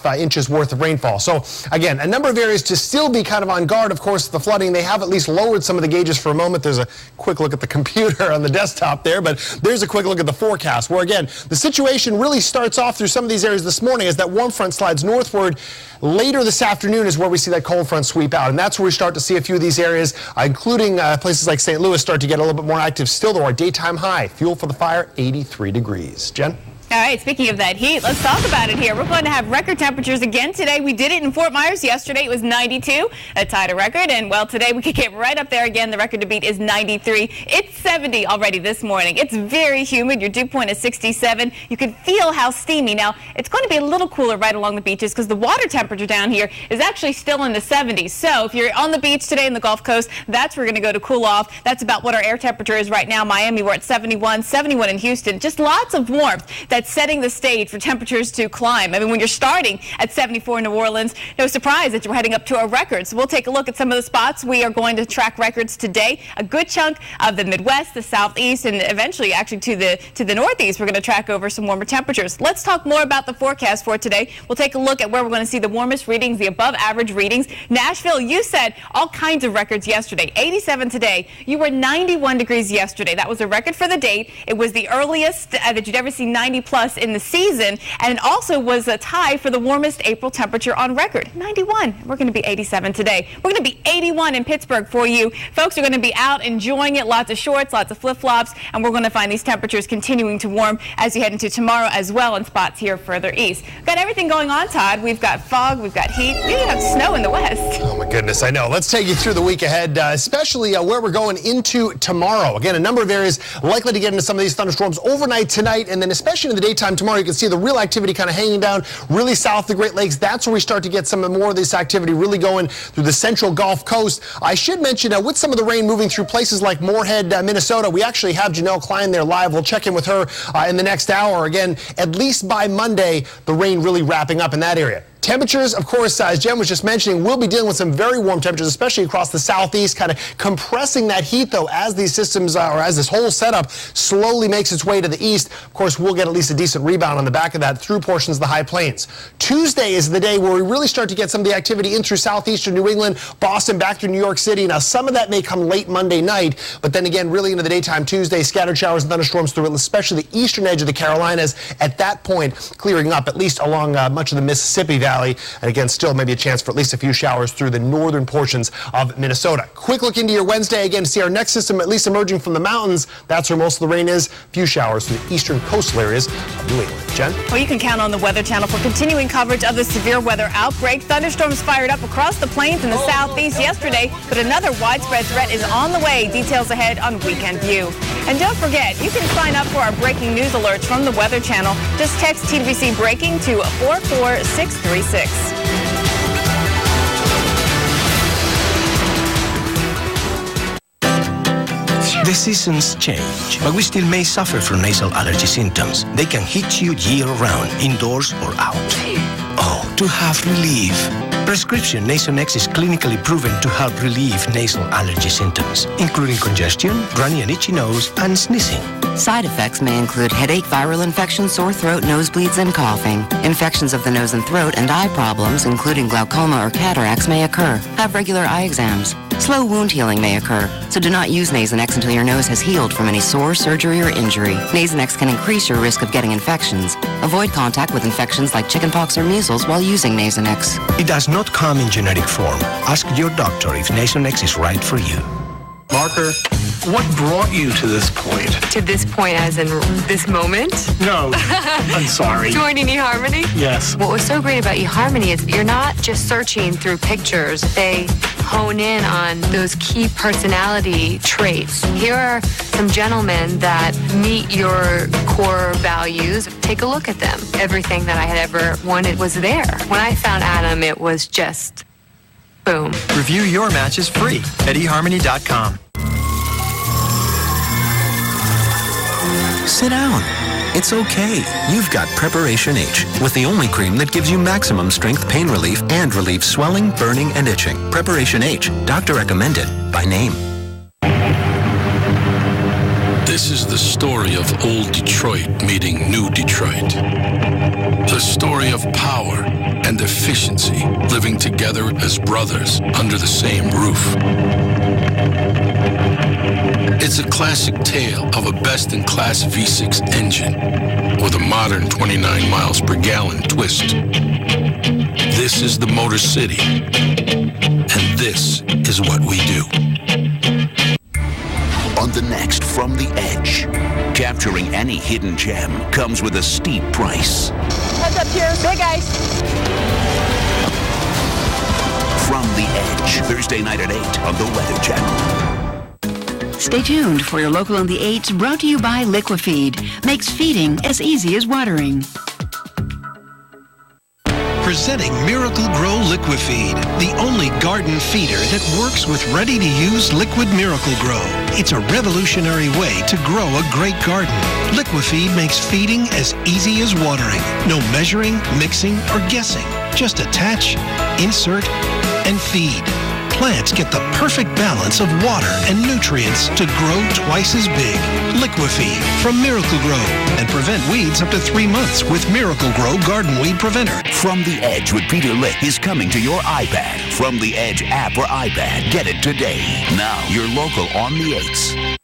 inches worth of rainfall. So again, a number of areas to still be kind of on guard. Of course, the flooding, they have at least lowered some of the gauges for a moment. There's a quick look at the computer on the desktop there, but there's a quick look at the forecast where, again, the situation really starts off through some of these areas this morning as that warm front slides northward. Later this afternoon is where we see that cold front sweep out, and that's where we start to see a few of these areas, including places like St. Louis, start to get a little bit more active. Still, though, our daytime high, fuel for the fire, 83 degrees. Jen? All right, speaking of that heat, let's talk about it here. We're going to have record temperatures again today. We did it in Fort Myers yesterday. It was 92, tied a record. And, well, today we could get right up there again. The record to beat is 93. It's 70 already this morning. It's very humid. Your dew point is 67. You can feel how steamy. Now, it's going to be a little cooler right along the beaches because the water temperature down here is actually still in the 70s. So if you're on the beach today in the Gulf Coast, that's where we're going to go to cool off. That's about what our air temperature is right now. Miami, we're at 71, 71 in Houston. Just lots of warmth. That's setting the stage for temperatures to climb. I mean, when you're starting at 74 in New Orleans, no surprise that you're heading up to a record. So we'll take a look at some of the spots. We are going to track records today. A good chunk of the Midwest, the Southeast, and eventually actually to the Northeast, we're going to track over some warmer temperatures. Let's talk more about the forecast for today. We'll take a look at where we're going to see the warmest readings, the above average readings. Nashville, you said all kinds of records yesterday. 87 today. You were 91 degrees yesterday. That was a record for the date. It was the earliest that you'd ever see 90 plus in the season, and it also was a tie for the warmest April temperature on record, 91. We're going to be 87 today. We're going to be 81 in Pittsburgh for you. Folks are going to be out enjoying it, lots of shorts, lots of flip-flops, and we're going to find these temperatures continuing to warm as you head into tomorrow as well in spots here further east. We've got everything going on, Todd. We've got fog, we've got heat, we even have snow in the west. Oh my goodness, I know. Let's take you through the week ahead, especially where we're going into tomorrow. Again, a number of areas likely to get into some of these thunderstorms overnight tonight, and then especially in the daytime tomorrow, you can see the real activity kind of hanging down really south of the Great Lakes. That's where we start to get some more of this activity really going through the central Gulf Coast. I should mention with some of the rain moving through places like Moorhead, Minnesota, we actually have Janelle Klein there live. We'll check in with her in the next hour. Again, at least by Monday, the rain really wrapping up in that area. Temperatures, of course, as Jen was just mentioning, we'll be dealing with some very warm temperatures, especially across the southeast, kind of compressing that heat, though, as these systems, or as this whole setup slowly makes its way to the east. Of course, we'll get at least a decent rebound on the back of that through portions of the high plains. Tuesday is the day where we really start to get some of the activity in through southeastern New England, Boston, back through New York City. Now, some of that may come late Monday night, but then again, really into the daytime Tuesday, scattered showers and thunderstorms through especially the eastern edge of the Carolinas. At that point, clearing up, at least along much of the Mississippi Valley. And again, still maybe a chance for at least a few showers through the northern portions of Minnesota. Quick look into your Wednesday again to see our next system at least emerging from the mountains. That's where most of the rain is. Few showers through the eastern coastal areas of New England. Jen? Well, you can count on the Weather Channel for continuing coverage of the severe weather outbreak. Thunderstorms fired up across the plains in the southeast yesterday, but another widespread threat is on the way. Details ahead on Weekend View. And don't forget, you can sign up for our breaking news alerts from the Weather Channel. Just text TVC Breaking to 44636. The seasons change, but we still may suffer from nasal allergy symptoms. They can hit you year-round, indoors or out. Oh, to have relief. Prescription Nasonex is clinically proven to help relieve nasal allergy symptoms, including congestion, runny and itchy nose, and sneezing. Side effects may include headache, viral infection, sore throat, nosebleeds, and coughing. Infections of the nose and throat and eye problems, including glaucoma or cataracts, may occur. Have regular eye exams. Slow wound healing may occur, so do not use Nasonex until your nose has healed from any sore, surgery, or injury. Nasonex can increase your risk of getting infections. Avoid contact with infections like chickenpox or measles while using Nasonex. It does not come in generic form. Ask your doctor if Nasonex is right for you. Marker, what brought you to this point? To this point as in this moment? No, I'm sorry. Joining eHarmony? Yes. What was so great about eHarmony is you're not just searching through pictures. They hone in on those key personality traits. Here are some gentlemen that meet your core values. Take a look at them. Everything that I had ever wanted was there. When I found Adam, it was just boom. Review your matches free at eHarmony.com. Sit down. It's okay. You've got Preparation H, with the only cream that gives you maximum strength pain relief and relieves swelling, burning, and itching. Preparation H, doctor recommended by name. This is the story of old Detroit meeting new Detroit. The story of power, and efficiency, living together as brothers under the same roof. It's a classic tale of a best-in-class V6 engine with a modern 29 miles per gallon twist. This is the Motor City, and this is what we do. On the next From the Edge, capturing any hidden gem comes with a steep price. Heads up here, big ice. From the Edge, Thursday night at 8 on the Weather Channel. Stay tuned for your Local on the 8s, brought to you by Liquifeed. Makes feeding as easy as watering. Presenting Miracle-Gro Liquifeed, the only garden feeder that works with ready-to-use liquid Miracle-Gro. It's a revolutionary way to grow a great garden. Liquifeed makes feeding as easy as watering. No measuring, mixing, or guessing. Just attach, insert, and feed. Plants get the perfect balance of water and nutrients to grow twice as big. Liquifeed from Miracle-Gro, and prevent weeds up to 3 months with Miracle-Gro Garden Weed Preventer. From the Edge with Peter Lick is coming to your iPad. From the Edge app or iPad. Get it today. Now, your local on the 8s.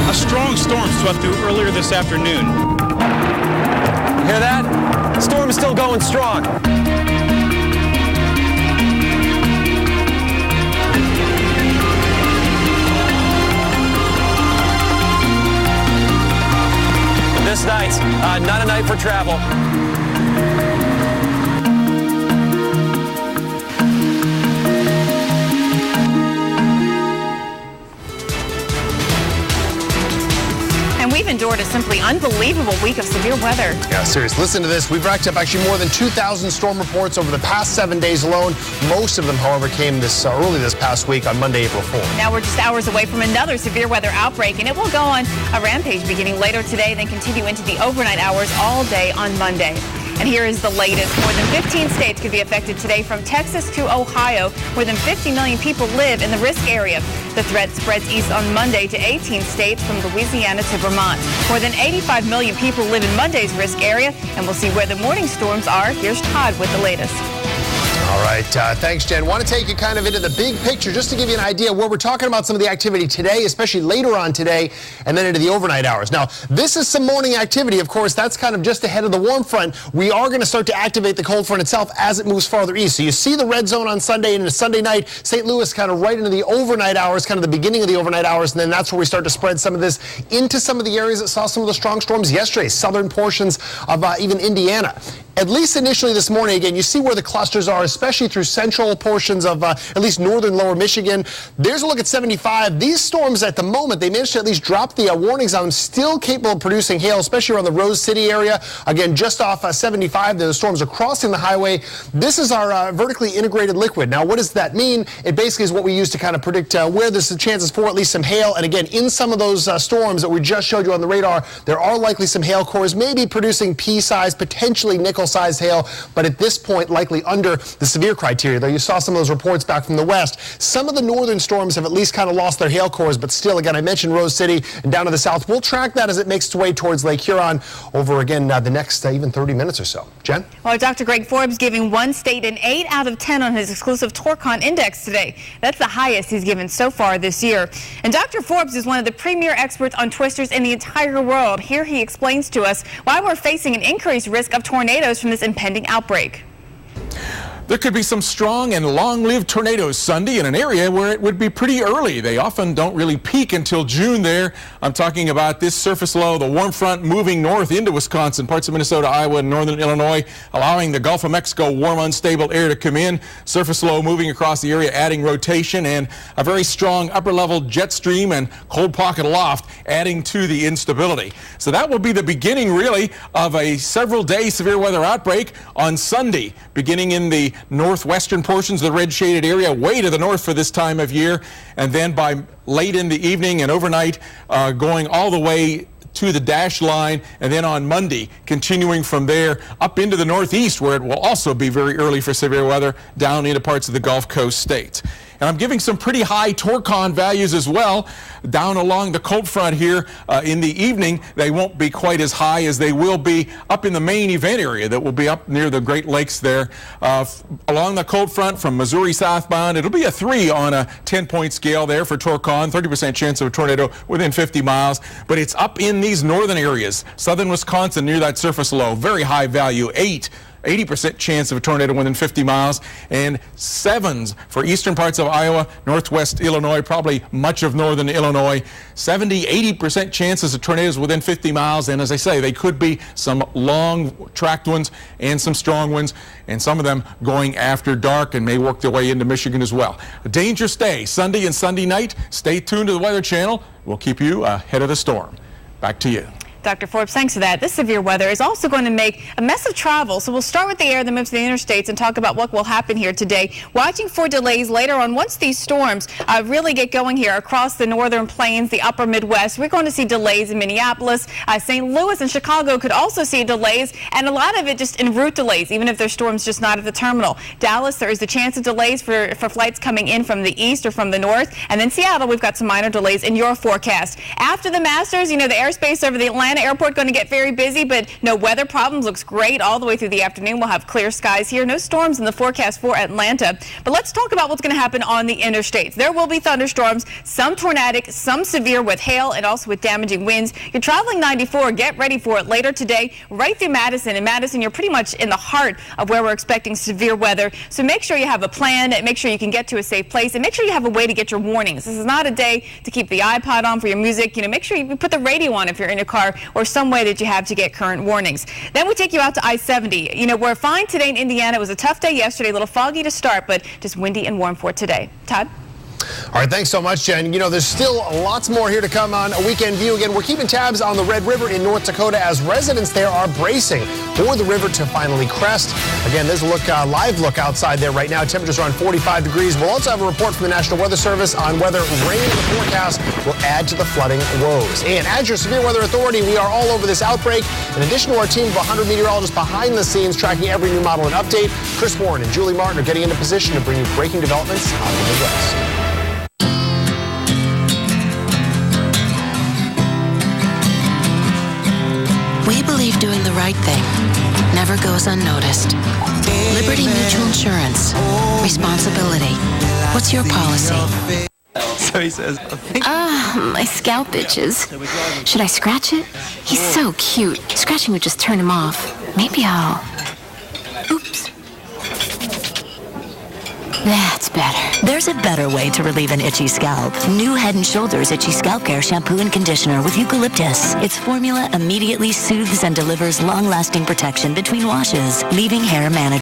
A strong storm swept through earlier this afternoon. Hear that? The storm is still going strong. This night's not a night for travel. We've endured a simply unbelievable week of severe weather. Yeah, seriously. Listen to this. We've racked up actually more than 2,000 storm reports over the past 7 days alone. Most of them, however, came early this past week on Monday, April 4th. Now we're just hours away from another severe weather outbreak, and it will go on a rampage beginning later today, then continue into the overnight hours all day on Monday. And here is the latest. More than 15 states could be affected today, from Texas to Ohio. More than 50 million people live in the risk area. The threat spreads east on Monday to 18 states, from Louisiana to Vermont. More than 85 million people live in Monday's risk area, and we'll see where the morning storms are. Here's Todd with the latest. All right, thanks, Jen. Want to take you kind of into the big picture just to give you an idea where we're talking about some of the activity today, especially later on today, and then into the overnight hours. Now, this is some morning activity. Of course, that's kind of just ahead of the warm front. We are going to start to activate the cold front itself as it moves farther east. So you see the red zone on Sunday and into Sunday night, St. Louis kind of right into the overnight hours, kind of the beginning of the overnight hours, and then that's where we start to spread some of this into some of the areas that saw some of the strong storms yesterday, southern portions of even Indiana. At least initially this morning, again, you see where the clusters are, especially through central portions of at least northern lower Michigan. There's a look at 75. These storms at the moment, they managed to at least drop the warnings on them, still capable of producing hail, especially around the Rose City area. Again, just off 75, the storms are crossing the highway. This is our vertically integrated liquid. Now, what does that mean? It basically is what we use to kind of predict where there's the chances for at least some hail. And again, in some of those storms that we just showed you on the radar, there are likely some hail cores, maybe producing pea-size, potentially nickel-sized hail, but at this point, likely under the severe criteria, though you saw some of those reports back from the west. Some of the northern storms have at least kind of lost their hail cores, but still, again, I mentioned Rose City and down to the south. We'll track that as it makes its way towards Lake Huron over, again, the next even 30 minutes or so. Jen? Well, Dr. Greg Forbes giving one state an 8 out of 10 on his exclusive Torcon index today. That's the highest he's given so far this year. And Dr. Forbes is one of the premier experts on twisters in the entire world. Here he explains to us why we're facing an increased risk of tornadoes from this impending outbreak. There could be some strong and long-lived tornadoes Sunday in an area where it would be pretty early. They often don't really peak until June there. I'm talking about this surface low, the warm front moving north into Wisconsin, parts of Minnesota, Iowa, and northern Illinois, allowing the Gulf of Mexico warm, unstable air to come in. Surface low moving across the area, adding rotation, and a very strong upper-level jet stream and cold pocket aloft, adding to the instability. So that will be the beginning, really, of a several-day severe weather outbreak on Sunday, beginning in the northwestern portions of the red shaded area, way to the north for this time of year, and then by late in the evening and overnight going all the way to the dash line, and then on Monday continuing from there up into the northeast, where it will also be very early for severe weather down into parts of the Gulf Coast states. And I'm giving some pretty high Torcon values as well down along the cold front here in the evening. They won't be quite as high as they will be up in the main event area that will be up near the Great Lakes there. Along the cold front from Missouri southbound, it'll be a 3 on a 10-point scale there for Torcon, 30% chance of a tornado within 50 miles. But it's up in these northern areas, southern Wisconsin near that surface low, very high value, 8. 80% chance of a tornado within 50 miles, and 7s for eastern parts of Iowa, northwest Illinois, probably much of northern Illinois. 70-80% chances of tornadoes within 50 miles, and as I say, they could be some long tracked ones and some strong ones, and some of them going after dark and may work their way into Michigan as well. A dangerous day, Sunday and Sunday night. Stay tuned to the Weather Channel. We'll keep you ahead of the storm. Back to you. Dr. Forbes, thanks for that. This severe weather is also going to make a mess of travel. So we'll start with the air that moves to the interstates and talk about what will happen here today. Watching for delays later on once these storms really get going here across the northern plains, the upper Midwest. We're going to see delays in Minneapolis. St. Louis and Chicago could also see delays, and a lot of it just en route delays, even if there's storms just not at the terminal. Dallas, there is a chance of delays for flights coming in from the east or from the north. And then Seattle, we've got some minor delays in your forecast. After the Masters, you know, the airspace over the Atlanta airport going to get very busy, but no weather problems. Looks great all the way through the afternoon. We'll have clear skies here. No storms in the forecast for Atlanta. But let's talk about what's going to happen on the interstates. There will be thunderstorms, some tornadic, some severe with hail and also with damaging winds. You're traveling 94. Get ready for it later today right through Madison. In Madison, you're pretty much in the heart of where we're expecting severe weather. So make sure you have a plan, make sure you can get to a safe place, and make sure you have a way to get your warnings. This is not a day to keep the iPod on for your music. You know, make sure you put the radio on if you're in your car, or some way that you have to get current warnings. Then we take you out to I-70. You know, we're fine today in Indiana. It was a tough day yesterday, a little foggy to start, but just windy and warm for today. Todd? All right, thanks so much, Jen. You know, there's still lots more here to come on A Weekend View. Again, we're keeping tabs on the Red River in North Dakota as residents there are bracing for the river to finally crest. Again, there's a live look outside there right now. Temperatures around 45 degrees. We'll also have a report from the National Weather Service on whether rain in the forecast will add to the flooding woes. And as your Severe Weather Authority, we are all over this outbreak. In addition to our team of 100 meteorologists behind the scenes tracking every new model and update, Chris Warren and Julie Martin are getting into position to bring you breaking developments out of the Midwest. We believe doing the right thing never goes unnoticed. Liberty Mutual Insurance. Responsibility. What's your policy? So he says, My scalp itches. Should I scratch it? He's so cute. Scratching would just turn him off. Maybe I'll... Oops. That's better. There's a better way to relieve an itchy scalp. New Head & Shoulders Itchy Scalp Care Shampoo and Conditioner with eucalyptus. Its formula immediately soothes and delivers long-lasting protection between washes, leaving hair manageable.